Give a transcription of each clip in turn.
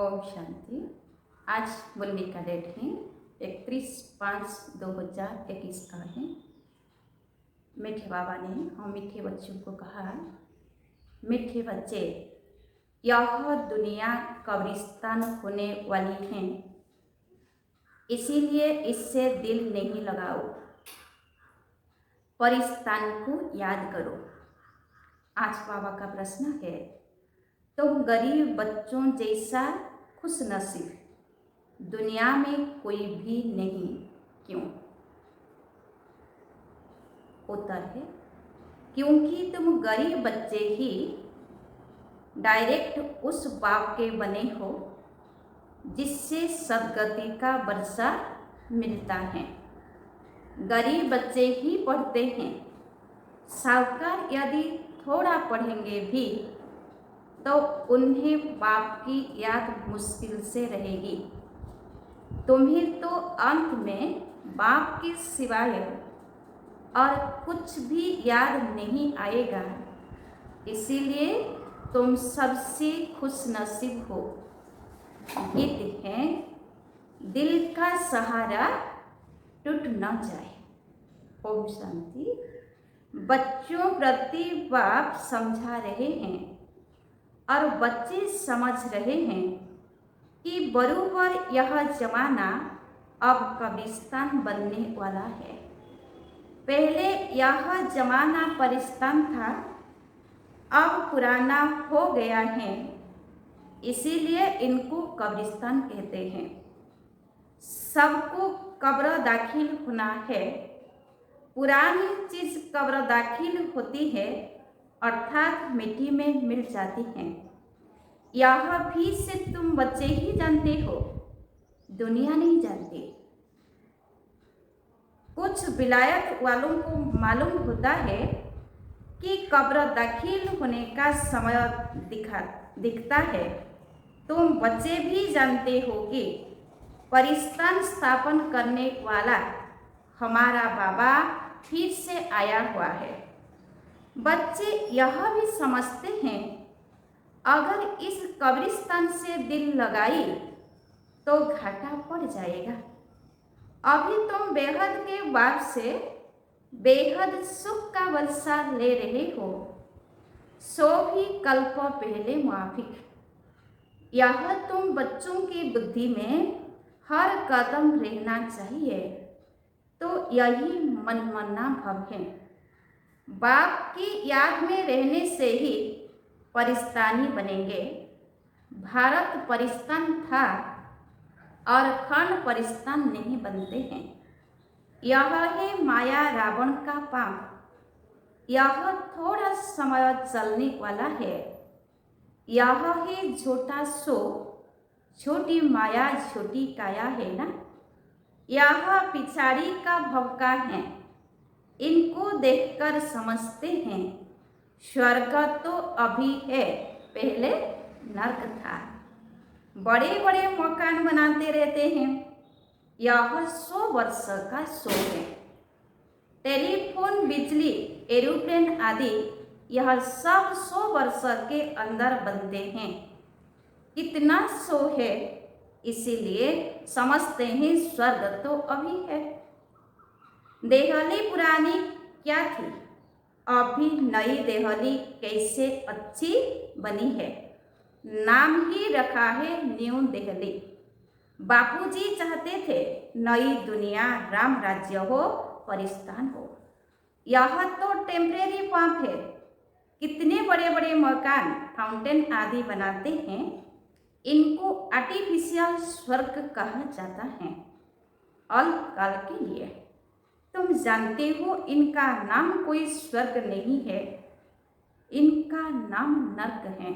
ओम शांति। आज बोलने का डेट है 31/5/2021 का है। मीठे बाबा ने हम मीठे बच्चों को कहा, मीठे बच्चे, यह दुनिया कब्रिस्तान होने वाली है, इसीलिए इससे दिल नहीं लगाओ, परिस्तान को याद करो। आज बाबा का प्रश्न है, तुम गरीब बच्चों जैसा खुशनसीब दुनिया में कोई भी नहीं, क्यों? उत्तर है, क्योंकि तुम गरीब बच्चे ही डायरेक्ट उस बाप के बने हो जिससे सद्गति का वर्षा मिलता है। गरीब बच्चे ही पढ़ते हैं, साहूकार यदि थोड़ा पढ़ेंगे भी तो उन्हें बाप की याद मुश्किल से रहेगी। तुम्हें तो अंत में बाप के सिवाय और कुछ भी याद नहीं आएगा, इसीलिए तुम सबसे खुशनसीब हो। गीत है, दिल का सहारा टूट न जाए। ओम शांति। बच्चों प्रति बाप समझा रहे हैं और बच्चे समझ रहे हैं कि बरूबर यह जमाना अब कब्रिस्तान बनने वाला है। पहले यह जमाना परिस्तान था, अब पुराना हो गया है, इसीलिए इनको कब्रिस्तान कहते हैं। सबको कब्र दाखिल होना है, पुरानी चीज कब्र दाखिल होती है अर्थात मिट्टी में मिल जाती हैं। यह भी से तुम बच्चे ही जानते हो, दुनिया नहीं जानती। कुछ विलायत वालों को मालूम होता है कि कब्र दाखिल होने का समय दिखता है। तुम बच्चे भी जानते हो कि परिस्तान स्थापन करने वाला हमारा बाबा फिर से आया हुआ है। बच्चे यह भी समझते हैं, अगर इस कब्रिस्तान से दिल लगाई तो घाटा पड़ जाएगा। अभी तुम बेहद के बाप से बेहद सुख का वर्षा ले रहे हो, सो भी कल्प पहले माफिक। यह तुम बच्चों की बुद्धि में हर कदम रहना चाहिए, तो यही मनमना भाव है। बाप की याद में रहने से ही परिस्तानी बनेंगे। भारत परिस्तान था और खंड परिस्तान नहीं बनते हैं। यह है माया रावण का पाप, यह थोड़ा समय चलने वाला है। यह है झूठा सो, छोटी माया छोटी काया है ना। यह पिछाड़ी का भवका है, इनको देखकर समझते हैं स्वर्ग तो अभी है, पहले नर्क था। बड़े बड़े मकान बनाते रहते हैं, यह 100 वर्ष का शो है। टेलीफोन, बिजली, एरोप्लेन आदि यह सब 100 वर्ष के अंदर बनते हैं। इतना शो है, इसीलिए समझते हैं स्वर्ग तो अभी है। देहली पुरानी क्या थी, अभी नई देहली कैसे अच्छी बनी है। नाम ही रखा है न्यू दिल्ली। बापूजी चाहते थे नई दुनिया, राम राज्य हो, परिस्तान हो। यह तो टेम्परेरी पाप है। कितने बड़े बड़े मकान, फाउंटेन आदि बनाते हैं, इनको आर्टिफिशियल स्वर्ग कहा जाता है, अल्पकाल के लिए। तुम जानते हो इनका नाम कोई स्वर्ग नहीं है, इनका नाम नर्क है।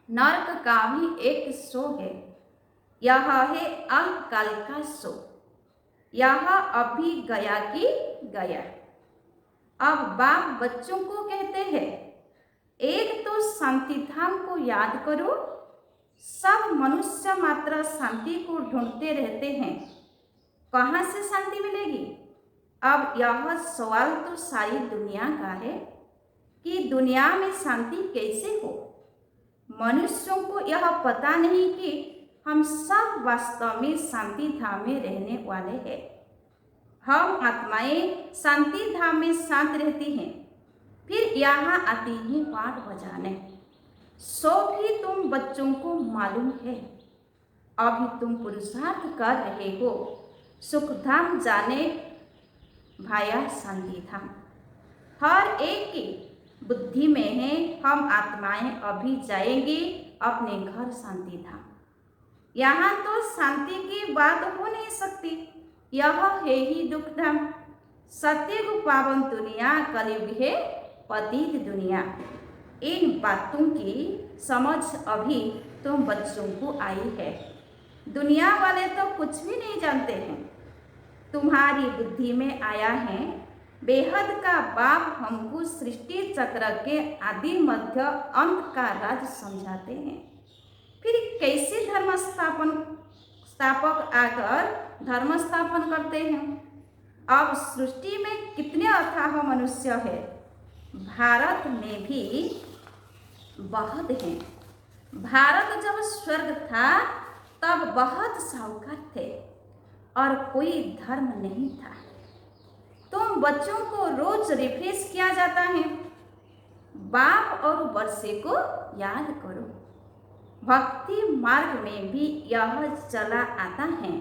नर्क का भी एक शो है, यह है अल्पकाल का शो। यह अभी गया कि गया। अब बाप बच्चों को कहते हैं, एक तो शांति धाम को याद करो। सब मनुष्य मात्र शांति को ढूंढते रहते हैं, कहाँ से शांति मिलेगी? अब यह सवाल तो सारी दुनिया का है कि दुनिया में शांति कैसे हो। मनुष्यों को यह पता नहीं कि हम सब वास्तव में शांति धाम में रहने वाले हैं। हम आत्माएं शांति धाम में शांत रहती हैं, फिर यहाँ आती हैं 8 बजाने। सो भी तुम बच्चों को मालूम है, अभी तुम पुरुषार्थ कर रहे हो सुख धाम जाने भाया शांति धाम। हर एक की बुद्धि में है हम आत्माएं अभी जाएंगे अपने घर शांति धाम। यहाँ तो शांति की बात हो नहीं सकती, यह है ही दुख धाम। सत्युग पावन दुनिया, कलयुग है पतित दुनिया। इन बातों की समझ अभी तुम बच्चों को आई है। दुनिया वाले तो कुछ भी नहीं जानते हैं। तुम्हारी बुद्धि में आया है बेहद का बाप हमको सृष्टि चक्र के आदि मध्य अंत का राज समझाते हैं। फिर कैसे स्थापक आकर धर्म स्थापन करते हैं। अब सृष्टि में कितने अथाह मनुष्य है, भारत में भी बहुत हैं। भारत जब स्वर्ग था तब बहुत साहूकार थे और कोई धर्म नहीं था। तुम बच्चों को रोज रिफ्रेश किया जाता है, बाप और वर्षे को याद करो। भक्ति मार्ग में भी यह चला आता है।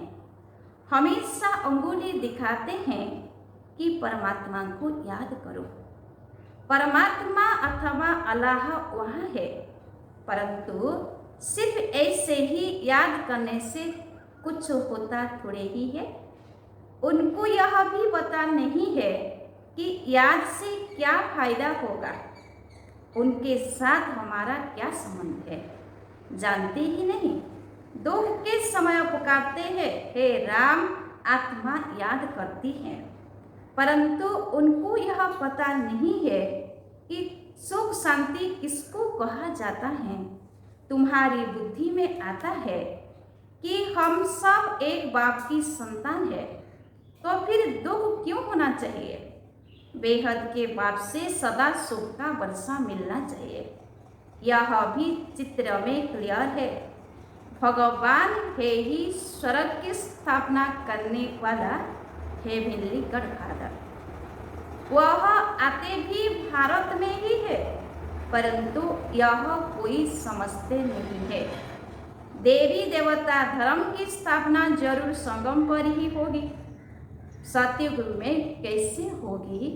हमेशा अंगुली दिखाते हैं कि परमात्मा को याद करो। परमात्मा अथवा अल्लाह वहाँ है, परंतु सिर्फ ऐसे ही याद करने से कुछ होता थोड़े ही है। उनको यह भी पता नहीं है कि याद से क्या फायदा होगा, उनके साथ हमारा क्या संबंध है, जानते ही नहीं। दुख के समय पुकारते हैं, हे राम, आत्मा याद करती है, परंतु उनको यह पता नहीं है कि सुख शांति किसको कहा जाता है। तुम्हारी बुद्धि में आता है कि हम सब एक बाप की संतान है, तो फिर दुख क्यों होना चाहिए। बेहद के बाप से सदा सुख का वर्षा मिलना चाहिए। यह भी चित्र में क्लियर है। भगवान है ही स्वर्ग की स्थापना करने वाला हेवनली गॉडफादर। वह आते भी भारत में ही है, परंतु यह कोई समझते नहीं है। देवी देवता धर्म की स्थापना जरूर संगम पर ही होगी, सतयुग में कैसे होगी,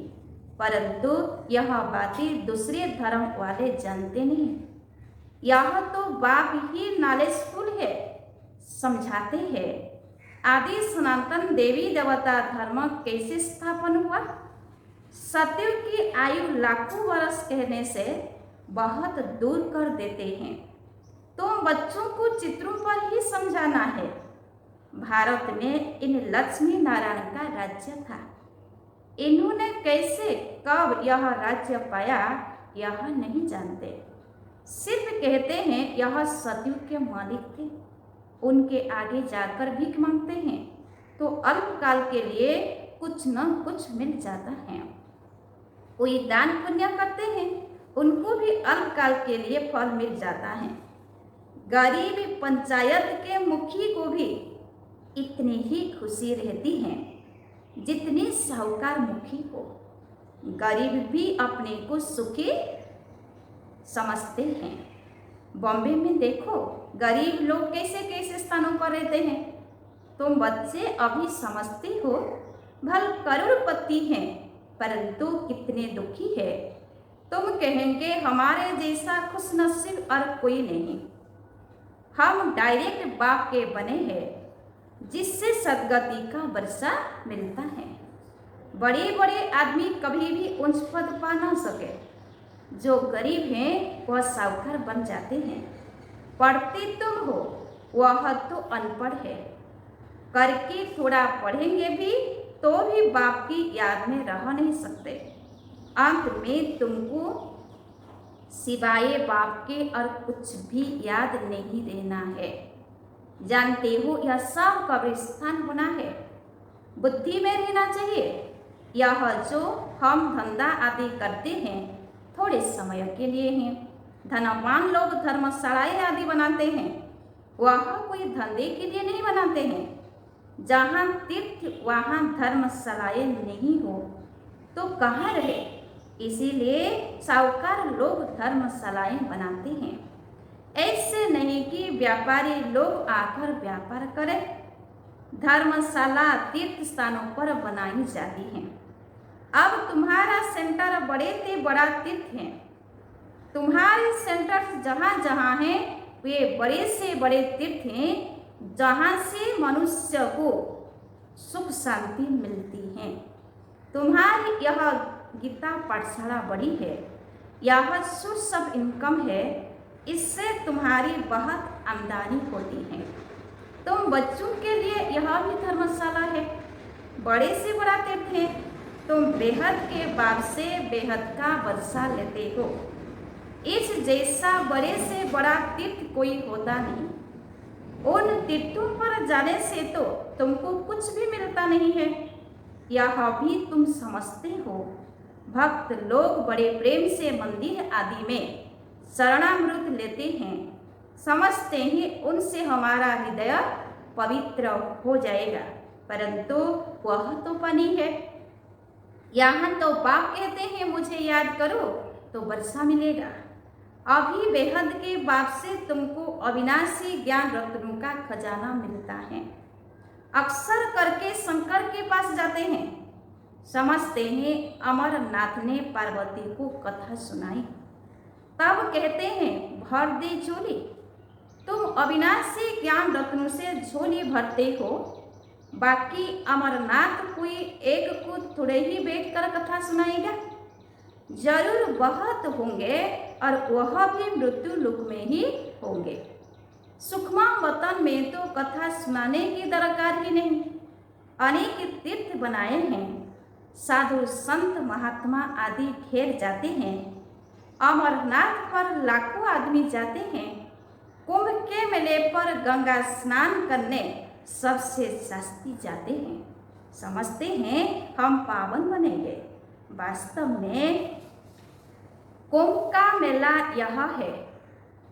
परंतु यह बातें दूसरे धर्म वाले जानते नहीं। यह तो बाप ही नॉलेजफुल है, समझाते हैं। आदि सनातन देवी देवता धर्म कैसे स्थापन हुआ। सतयुग की आयु लाखों वर्ष कहने से बहुत दूर कर देते हैं। तुम बच्चों को चित्रों पर ही समझाना है। भारत में इन लक्ष्मी नारायण का राज्य था। इन्होंने कैसे कब यह राज्य पाया यह नहीं जानते, सिर्फ कहते हैं यह सतयुग के मालिक थे। उनके आगे जाकर भीख मांगते हैं तो अल्पकाल के लिए कुछ न कुछ मिल जाता है। कोई दान पुण्य करते हैं, उनको भी अल्पकाल के लिए फल मिल जाता है। गरीब पंचायत के मुखी को भी इतनी ही खुशी रहती है जितनी साहूकार मुखी हो। गरीब भी अपने को सुखी समझते हैं। बॉम्बे में देखो गरीब लोग कैसे कैसे स्थानों पर रहते हैं। तुम बच्चे अभी समझते हो भल करोड़पति हैं, परंतु कितने दुखी है। तुम कहेंगे हमारे जैसा खुशनसीब और कोई नहीं। हम डायरेक्ट बाप के बने हैं, जिससे सदगति का वर्षा मिलता है। बड़े बड़े आदमी कभी भी उच्च पद पा न सके। जो गरीब हैं वह साहूकार बन जाते हैं। पढ़ते तुम हो, वह तो अनपढ़ है। करके थोड़ा पढ़ेंगे भी तो भी बाप की याद में रह नहीं सकते। अंत में तुमको सिवाय बाप के और कुछ भी याद नहीं रहना है। जानते हो यह सब कब्रिस्तान होना है। बुद्धि में रहना चाहिए। यह जो हम धंधा आदि करते हैं थोड़े समय के लिए हैं, धनवान लोग धर्मशालाएं आदि बनाते हैं, वह कोई धंधे के लिए नहीं बनाते हैं। जहाँ तीर्थ वहाँ धर्मशालाएं नहीं हो तो कहाँ रहे। इसीलिए साहूकार लोग धर्मशालाएं बनाते हैं, ऐसे नहीं कि व्यापारी लोग आकर व्यापार करें। धर्मशाला तीर्थ स्थानों पर बनाई जाती हैं। अब तुम्हारा सेंटर बड़े से बड़ा तीर्थ है। तुम्हारे सेंटर जहाँ जहाँ हैं वे बड़े से बड़े तीर्थ हैं, जहाँ से मनुष्य को सुख शांति मिलती है। तुम्हारी यह गीता पाठशाला बड़ी है, यह सोर्स ऑफ इनकम है, इससे तुम्हारी बहुत आमदनी होती है। तुम बच्चों के लिए यह भी धर्मशाला है, बड़े से बड़ा तीर्थ है। तुम बेहद के बाप से बेहद का वर्षा लेते हो। इस जैसा बड़े से बड़ा तीर्थ कोई होता नहीं। उन तीर्थों पर जाने से तो तुमको कुछ भी मिलता नहीं है, यह भी तुम समझते हो। भक्त लोग बड़े प्रेम से मंदिर आदि में शरणामृत लेते हैं, समझते हैं उनसे हमारा हृदय पवित्र हो जाएगा, परंतु वह तो पानी है। यहाँ तो बाप कहते हैं मुझे याद करो तो वर्षा मिलेगा। अभी बेहद के बाप से तुमको अविनाशी ज्ञान रत्नों का खजाना मिलता है। अक्सर करके शंकर के पास जाते हैं, समझते हैं अमरनाथ ने पार्वती को कथा सुनाई, तब कहते हैं भर दे झोली। तुम अविनाशी ज्ञान रत्नों से झोली भरते हो, बाकी अमरनाथ कोई एक को थोड़े ही बैठकर कथा सुनाएगा। जरूर बहुत होंगे और वह भी मृत्यु लोक में ही होंगे। सुखमा वतन में तो कथा सुनाने की दरकार ही नहीं। अनेक तीर्थ बनाए हैं, साधु संत महात्मा आदि ढेर जाते हैं। अमरनाथ पर लाखों आदमी जाते हैं। कुंभ के मेले पर गंगा स्नान करने सबसे सस्ती जाते हैं, समझते हैं हम पावन बनेंगे। वास्तव में कुंभ का मेला यह है।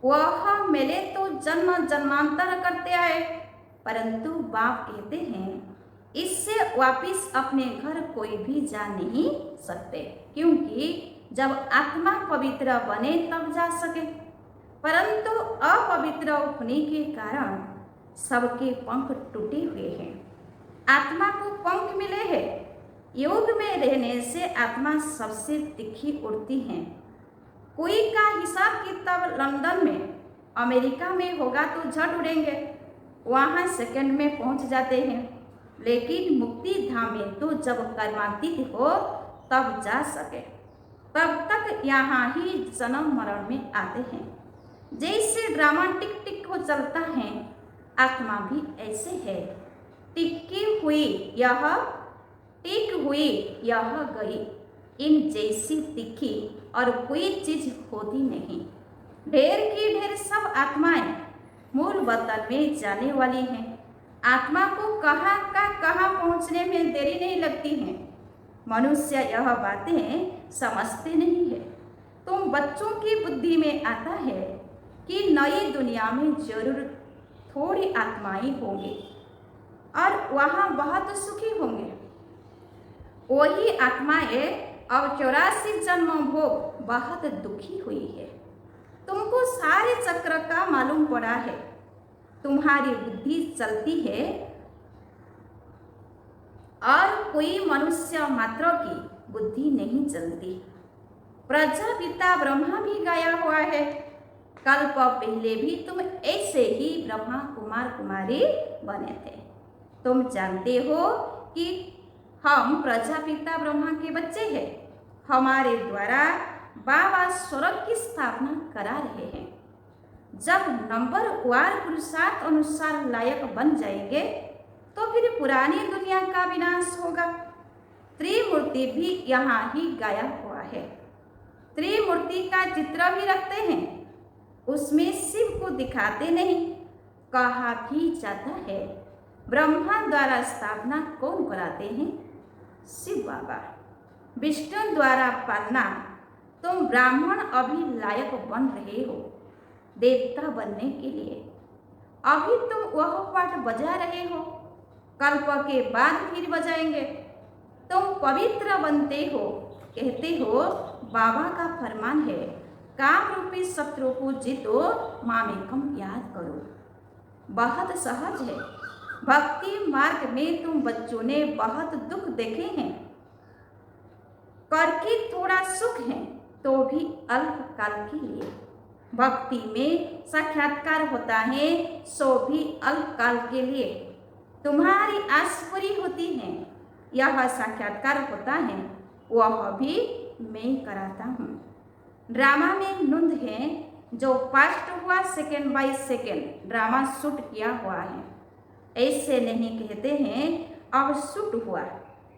वह मेले तो जन्म जन्मांतर करते आए, परंतु बाप कहते हैं इससे वापिस अपने घर कोई भी जा नहीं सकते, क्योंकि जब आत्मा पवित्र बने तब जा सके। परंतु अपवित्र होने के कारण सबके पंख टूटे हुए हैं। आत्मा को पंख मिले हैं। योग में रहने से आत्मा सबसे तीखी उड़ती है। कोई का हिसाब किताब लंदन में अमेरिका में होगा तो झट उड़ेंगे, वहाँ सेकंड में पहुँच जाते हैं। लेकिन मुक्ति धाम में तो जब कर्मातीत हो तब जा सके, तब तक यहाँ ही जन्म मरण में आते हैं। जैसे ड्रामा टिक टिक हो चलता है, आत्मा भी ऐसे है। टिकी हुई यह, टिक हुई यह गई, इन जैसी तिखी और कोई चीज होती नहीं। ढेर की ढेर सब आत्माएं मूल वतन में जाने वाली हैं। आत्मा को कहाँ का कहाँ पहुँचने में देरी नहीं लगती है। मनुष्य यह बातें समझते नहीं है। तुम बच्चों की बुद्धि में आता है कि नई दुनिया में जरूर थोड़ी आत्माएं होंगी और वहाँ बहुत सुखी होंगे। वही आत्माएं अब 84 जन्म भोग बहुत दुखी हुई है। तुमको सारे चक्र का मालूम पड़ा है। तुम्हारी बुद्धि चलती है और कोई मनुष्य मात्र की बुद्धि नहीं चलती। प्रजापिता ब्रह्मा भी गाया हुआ है। कल्प पहले भी तुम ऐसे ही ब्रह्मा कुमार कुमारी बने थे। तुम जानते हो कि हम प्रजापिता ब्रह्मा के बच्चे हैं। हमारे द्वारा बाबा स्वर्ग की स्थापना करा रहे हैं। जब नंबर वार पुरुषार्थ अनुसार लायक बन जाएंगे तो फिर पुरानी दुनिया का विनाश होगा। त्रिमूर्ति भी यहाँ ही गाया हुआ है। त्रिमूर्ति का चित्र भी रखते हैं, उसमें शिव को दिखाते नहीं। कहा भी जाता है ब्रह्मा द्वारा स्थापना कौन कराते हैं? शिव बाबा। विष्णु द्वारा पालना तुम ब्राह्मण अभी लायक बन रहे हो देवता बनने के लिए। अभी तुम वह पाठ बजा रहे हो, कल्प के बाद फिर बजाएंगे। तुम पवित्र बनते हो, कहते हो बाबा का फरमान है, काम रूपी शत्रु को जीतो, मामेकम याद करो। बहुत सहज है। भक्ति मार्ग में तुम बच्चों ने बहुत दुख देखे हैं, करके थोड़ा सुख है तो भी अल्पकाल के लिए। भक्ति में साक्षात्कार होता है सो भी अल्पकाल के लिए। तुम्हारी आस पूरी होती है, यह साक्षात्कार होता है वह भी मैं कराता हूँ। ड्रामा में नुंद है जो पास्ट हुआ second by second drama shoot किया हुआ है। ऐसे नहीं कहते हैं अब शूट हुआ,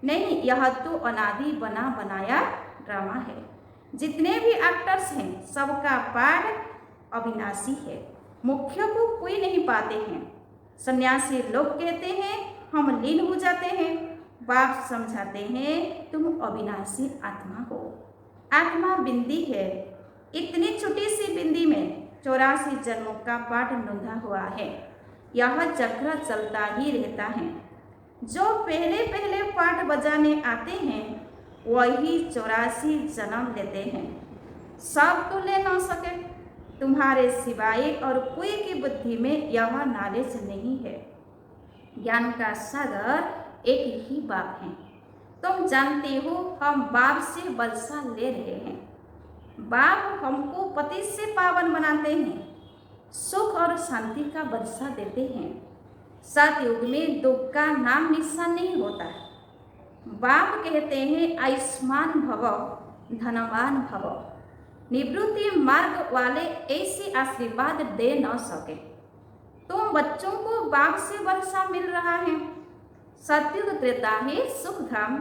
नहीं, यह तो अनादि बना बनाया ड्रामा है। जितने भी एक्टर्स हैं सबका पाठ अविनाशी है, मुख्य को कोई नहीं पाते हैं। सन्यासी लोग कहते हैं हम लीन हो जाते हैं, बाप समझाते हैं तुम अविनाशी आत्मा हो। आत्मा बिंदी है, इतनी छोटी सी बिंदी में 84 जन्मों का पाठ नोंधा हुआ है। यह चक्र चलता ही रहता है। जो पहले पहले पाठ बजाने आते हैं वही 84 जन्म लेते हैं। सब तो ले ना सके, तुम्हारे सिवाय और कोई की बुद्धि में यह नॉलेज नहीं है। ज्ञान का सागर एक ही बाप है। तुम जानते हो हम बाप से बरसा ले रहे हैं। बाप हमको पति से पावन बनाते हैं, सुख और शांति का वर्षा देते हैं। सतयुग में दुख का नाम निशान नहीं होता। बाप कहते हैं आयुष्मान भव, धनवान भव। निवृत्ति मार्ग वाले ऐसे आशीर्वाद दे न सके। तुम बच्चों को बाप से वर्षा मिल रहा है। सतयुग त्रेता है सुख धाम,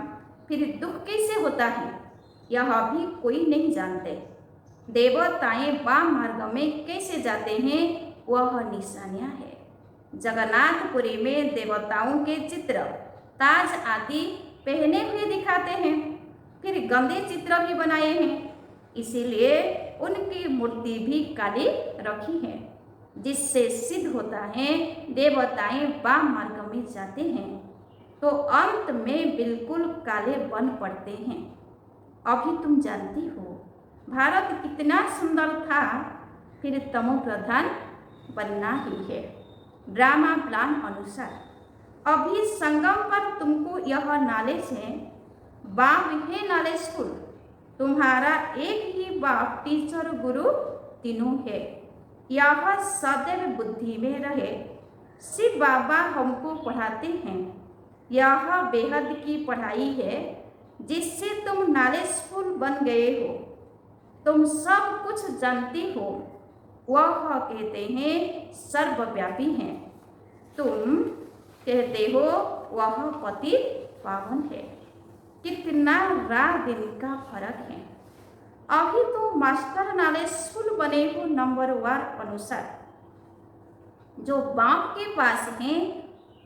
फिर दुख कैसे होता है यह भी कोई नहीं जानते। देवताएं वाम मार्ग में कैसे जाते हैं वह निशानियां है। जगन्नाथपुरी में देवताओं के चित्र ताज आदि पहने हुए दिखाते हैं, फिर गंदे चित्र भी बनाए हैं, इसीलिए उनकी मूर्ति भी काली रखी है, जिससे सिद्ध होता है देवताएं वाम मार्ग में जाते हैं तो अंत में बिल्कुल काले बन पड़ते हैं। अभी तुम जानती हो भारत कितना सुंदर था, फिर तमो प्रधान बनना ही है ड्रामा प्लान अनुसार। अभी संगम पर तुमको यह नॉलेज है, बाप है नॉलेजफुल। तुम्हारा एक ही बाप टीचर गुरु तीनों है, यह सदैव बुद्धि में रहे। शिव बाबा हमको पढ़ाते हैं, यह बेहद की पढ़ाई है जिससे तुम नॉलेजफुल बन गए हो। तुम सब कुछ जानती हो, वह कहते हैं सर्वव्यापी हैं। तुम कहते हो वह पति पावन है। कितना रात दिन का फर्क है। अभी तुम मास्टर नॉलेजफुल बने हो नंबरवार अनुसार। जो बाप के पास हैं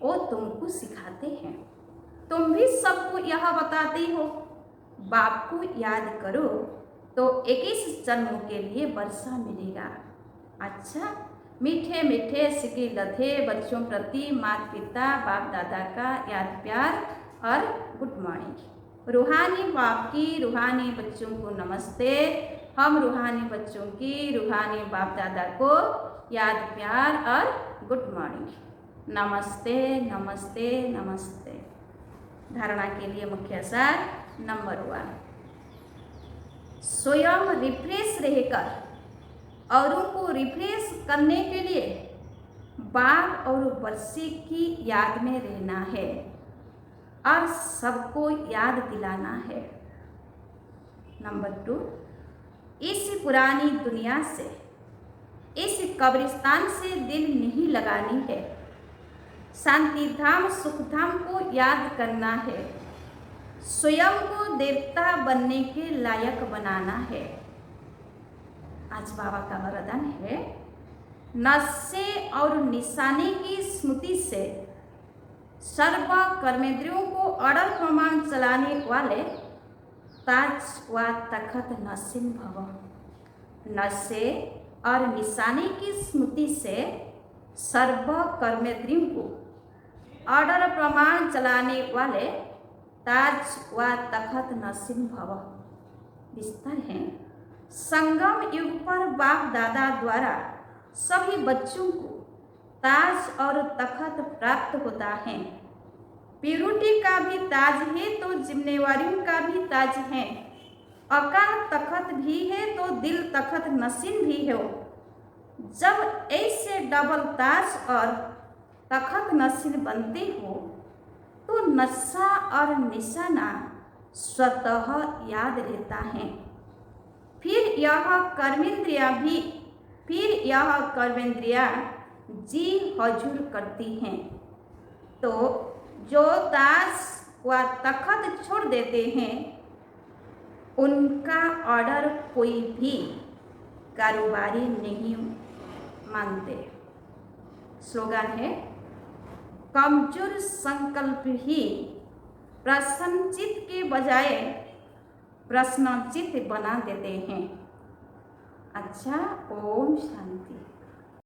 वो तुमको सिखाते हैं, तुम भी सबको यह बताती हो बाप को याद करो तो 21 जन्मों के लिए वर्षा मिलेगा। अच्छा, मीठे मीठे सिके लधे बच्चों प्रति माता पिता बाप दादा का याद प्यार और गुड मॉर्निंग। रूहानी बाप की रूहानी बच्चों को नमस्ते। हम रूहानी बच्चों की रूहानी बाप दादा को याद प्यार और गुड मॉर्निंग। नमस्ते नमस्ते नमस्ते। धारणा के लिए मुख्य सार नंबर 1, स्वयं रिफ्रेश रहकर औरों को रिफ्रेश करने के लिए बाप और वर्षी की याद में रहना है और सबको याद दिलाना है। नंबर 2, इस पुरानी दुनिया से, इस कब्रिस्तान से दिल नहीं लगानी है। शांति धाम सुख धाम को याद करना है। स्वयं को देवता बनने के लायक बनाना है। आज बाबा का वरदान है, नशे और निशाने की स्मृति से सर्व कर्मेंद्रियों को अड़ल प्रमाण चलाने वाले ताज व तखत नसीन भव। नशे और निशाने की स्मृति से सर्व कर्मेंद्रियों को ऑर्डर प्रमाण चलाने वाले ताज व तखत नसीन भव। विस्तार है। संगम युग पर बाप दादा द्वारा सभी बच्चों को ताज और तखत प्राप्त होता है। प्यूरिटी का भी ताज है तो जिम्मेवारियों का भी ताज है। अकाल तखत भी है तो दिल तखत नसीन भी हो। जब ऐसे डबल ताज और तखत नसीन बनते हो तो नशा और निशाना स्वतः याद रहता है। फिर यह कर्मेंद्रियां जी हजूर करती हैं। तो जो ताज व तखत छोड़ देते हैं उनका ऑर्डर कोई भी कारोबारी नहीं मानते। स्लोगन है, कमजोर संकल्प ही प्रसन्नचित्त के बजाय प्रश्नचित्त बना देते हैं। अच्छा, ओम शांति।